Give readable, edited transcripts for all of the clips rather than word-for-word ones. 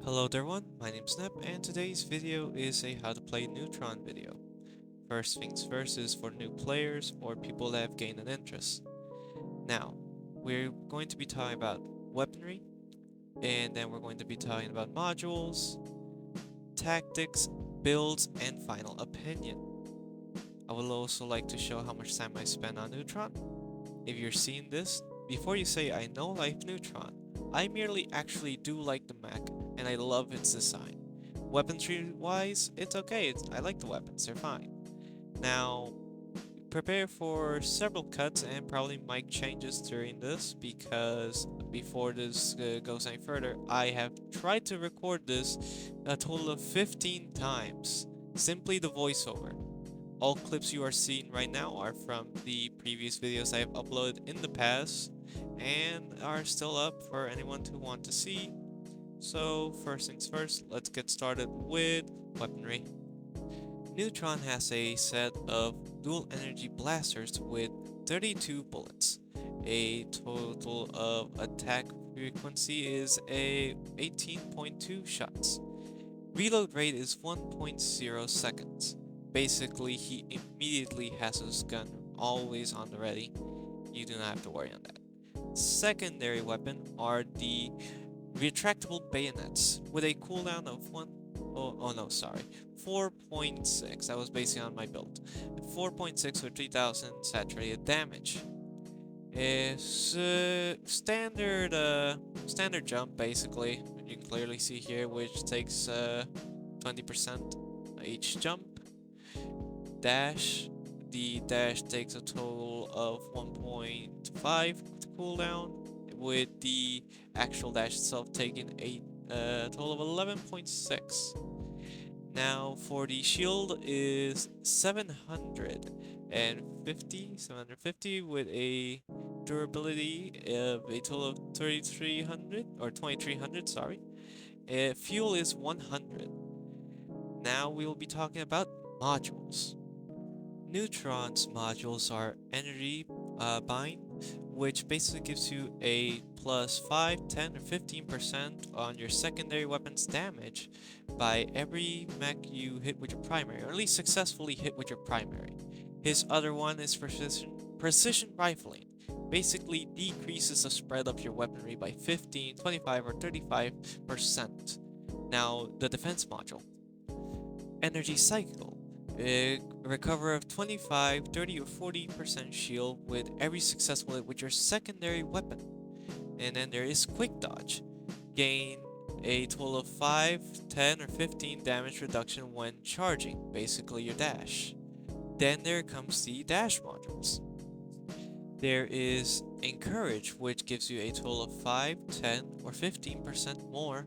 Hello there everyone, my name's Nep and today's video is a how to play Neutron video. First things first is for new players or people that have gained an interest. Now, we're going to be talking about weaponry, and then we're going to be talking about modules, tactics, builds, and final opinion. I would also like to show how much time I spend on Neutron. If you're seeing this, before you say I know like Neutron, I merely actually do like the mech and I love its design. Weaponry wise, it's okay, I like the weapons, they're fine. Now, prepare for several cuts and probably mic changes during this because before this goes any further, I have tried to record this a total of 15 times. Simply the voiceover. All clips you are seeing right now are from the previous videos I have uploaded in the past and are still up for anyone to want to see. So first things first, let's get started with weaponry. Neutron has a set of dual energy blasters with 32 bullets. A total of attack frequency is a 18.2 shots. Reload rate is 1.0 seconds. Basically, he immediately has his gun always on the ready. You do not have to worry on that. Secondary weapon are the retractable bayonets with a cooldown of 4.6. That was basically on my build. 4.6 with 3000 saturated damage. Is standard jump basically. You can clearly see here, which takes 20% each jump. Dash. The dash takes a total of 1.5 cooldown, with the actual dash itself taking a total of 11.6. Now for the shield is 750 with a durability of a total of 3300 or 2300, sorry. Fuel is 100. Now we will be talking about modules. Neutron's modules are energy bind, which basically gives you a plus 5, 10, or 15% on your secondary weapons damage by every mech you hit with your primary, or at least successfully hit with your primary. His other one is precision rifling. Basically decreases the spread of your weaponry by 15, 25, or 35%. Now, the defense module. Energy cycle. Recover of 25, 30, or 40% shield with every successful hit with your secondary weapon. And then there is quick dodge. Gain a total of 5, 10, or 15 damage reduction when charging, basically your dash. Then there comes the dash modules. There is encourage, which gives you a total of 5, 10, or 15% more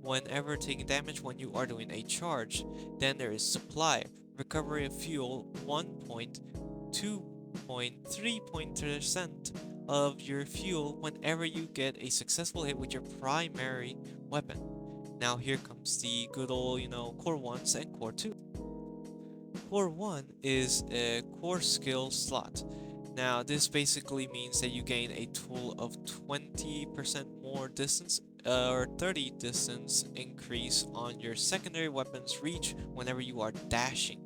whenever taking damage when you are doing a charge. Then there is supply. Recovery of fuel 1.2.3% of your fuel whenever you get a successful hit with your primary weapon. Now here comes the good old, core 1s and core 2. Core 1 is a core skill slot. Now this basically means that you gain a total of 20% more distance or 30 distance increase on your secondary weapon's reach whenever you are dashing.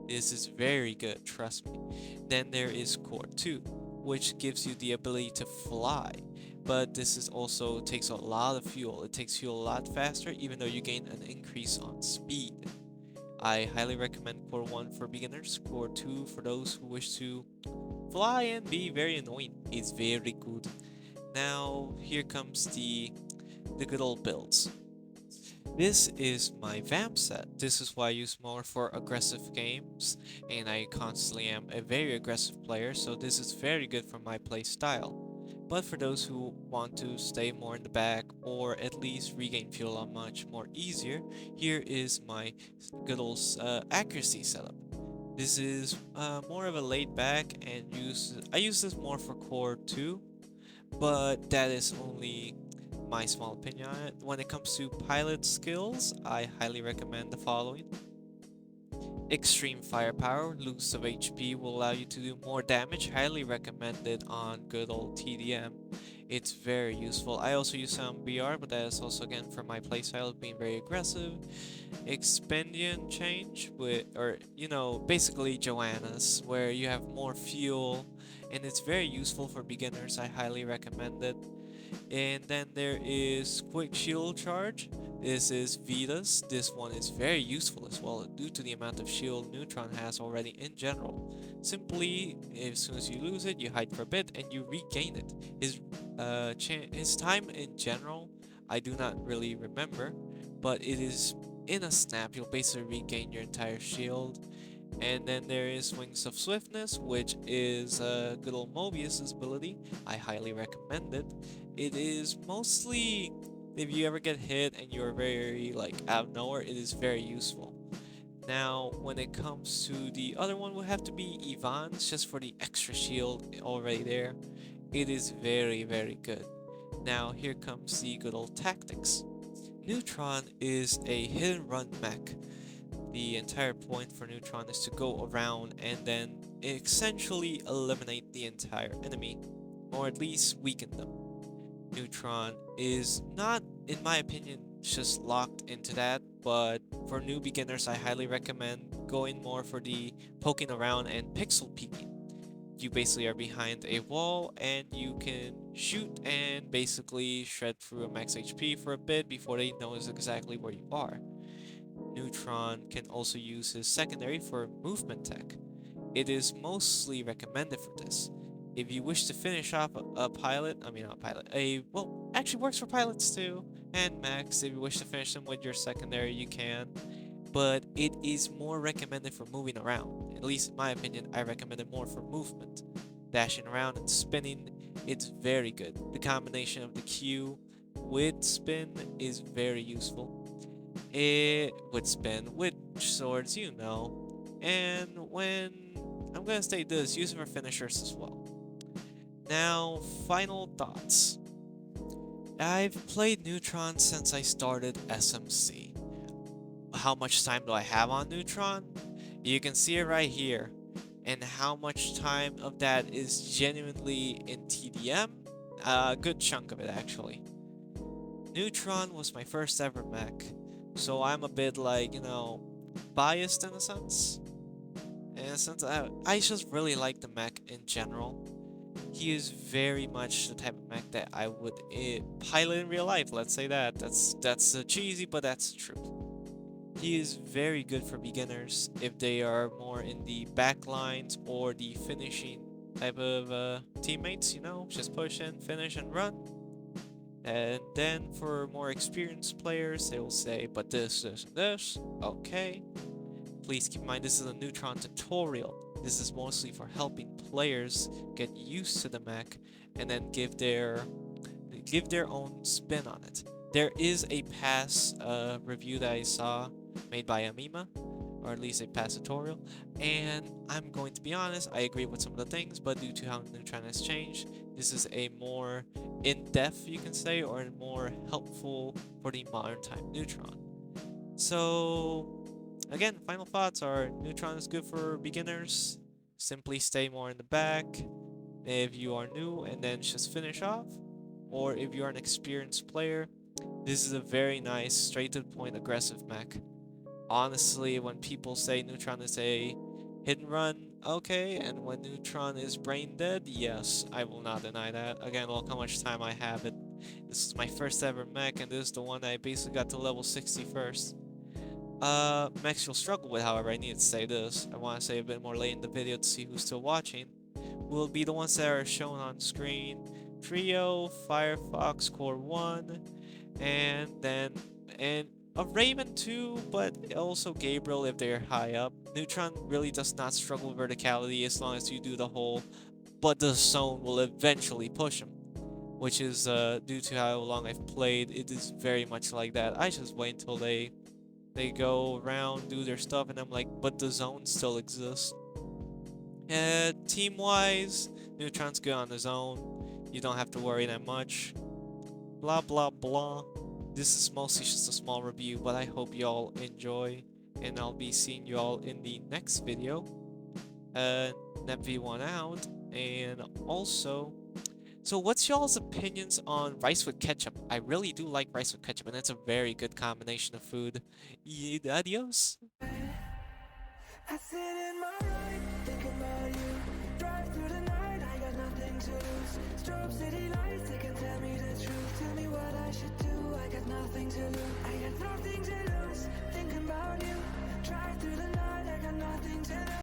This is very good, trust me. Then there is Core 2, which gives you the ability to fly, but this is also takes a lot of fuel. It takes fuel a lot faster, even though you gain an increase on speed. I highly recommend Core 1 for beginners, Core 2 for those who wish to fly and be very annoying. It's very good. Now, here comes the good old builds. This is my vamp set. This is why I use more for aggressive games, and I constantly am a very aggressive player, so this is very good for my play style. But for those who want to stay more in the back or at least regain fuel on much more easier, here is my good old accuracy setup. This is more of a laid back and I use this more for core 2, but that is only my small opinion on it. When it comes to pilot skills, I highly recommend the following. Extreme firepower, loss of HP will allow you to do more damage, highly recommended on good old TDM. It's very useful. I also use some BR, but that is also again for my playstyle of being very aggressive. Expandion change with, or basically Joanna's, where you have more fuel, and it's very useful for beginners. I highly recommend it. And then there is quick shield charge. This is Vita's. This one is very useful as well due to the amount of shield Neutron has already in general. Simply, as soon as you lose it, you hide for a bit and you regain it. His time in general, I do not really remember, but it is in a snap. You'll basically regain your entire shield. And then there is Wings of Swiftness, which is good old Mobius's ability. I highly recommend it. It is mostly, if you ever get hit and you're very out of nowhere, it is very useful. Now, when it comes to the other one, would have to be Ivan's, just for the extra shield already there. It is very, very good. Now, here comes the good old tactics. Neutron is a hit and run mech. The entire point for Neutron is to go around and then essentially eliminate the entire enemy, or at least weaken them. Neutron is not, in my opinion, just locked into that, but for new beginners, I highly recommend going more for the poking around and pixel peeking. You basically are behind a wall and you can shoot and basically shred through a max HP for a bit before they know exactly where you are. Neutron can also use his secondary for movement tech. It is mostly recommended for this. If you wish to finish off a pilot, not pilot, well, actually works for pilots too, and mechs, if you wish to finish them with your secondary, you can. But it is more recommended for moving around. At least in my opinion, I recommend it more for movement. Dashing around and spinning, it's very good. The combination of the Q with spin is very useful. It would spin with swords, and when I'm gonna say this, use it for finishers as well. Now, final thoughts. I've played Neutron since I started SMC. How much time do I have on Neutron? You can see it right here. And how much time of that is genuinely in TDM? A good chunk of it, actually. Neutron was my first ever mech, so I'm a bit biased in a sense. I just really like the mech in general. He is very much the type of mech that I would pilot in real life, let's say that. That's cheesy, but that's the truth. He is very good for beginners if they are more in the back lines or the finishing type of teammates, just push in, finish, and run. And then for more experienced players, they will say, but this, and this. Okay. Please keep in mind, this is a Neutron tutorial. This is mostly for helping players get used to the mech and then give their own spin on it. There is a past review that I saw made by Amima, or at least a past tutorial, and I'm going to be honest, I agree with some of the things, but due to how Neutron has changed, this is a more in-depth, you can say, or more helpful for the modern time Neutron. So, again, final thoughts are Neutron is good for beginners. Simply stay more in the back if you are new and then just finish off. Or if you are an experienced player, this is a very nice, straight to the point, aggressive mech. Honestly, when people say Neutron is a hit and run, okay, and when Neutron is brain dead, yes, I will not deny that. Again, look how much time I have it. This is my first ever mech, and this is the one I basically got to level 60 first. Mechs you'll struggle with, however, I need to say this. I want to say a bit more late in the video to see who's still watching. Will be the ones that are shown on screen. Trio, Firefox, Core 1, and a Raven too, but also Gabriel if they're high up. Neutron really does not struggle with verticality as long as you do the whole, but the zone will eventually push him. Which is, due to how long I've played, it is very much like that. I just wait until they go around, do their stuff, and I'm like, but the zone still exists. Team-wise, Neutron's good on his own. You don't have to worry that much. Blah, blah, blah. This is mostly just a small review, but I hope y'all enjoy, and I'll be seeing y'all in the next video. NepV1 out, and also So what's y'all's opinions on rice with ketchup? I really do like rice with ketchup, and it's a very good combination of food. Adios. I sit in my ride, thinking about you. Drive through the night, I got nothing to lose. Strobe city lights, they can tell me the truth. Tell me what I should do, I got nothing to lose. I got nothing to lose, thinking about you. Drive through the night, I got nothing to lose.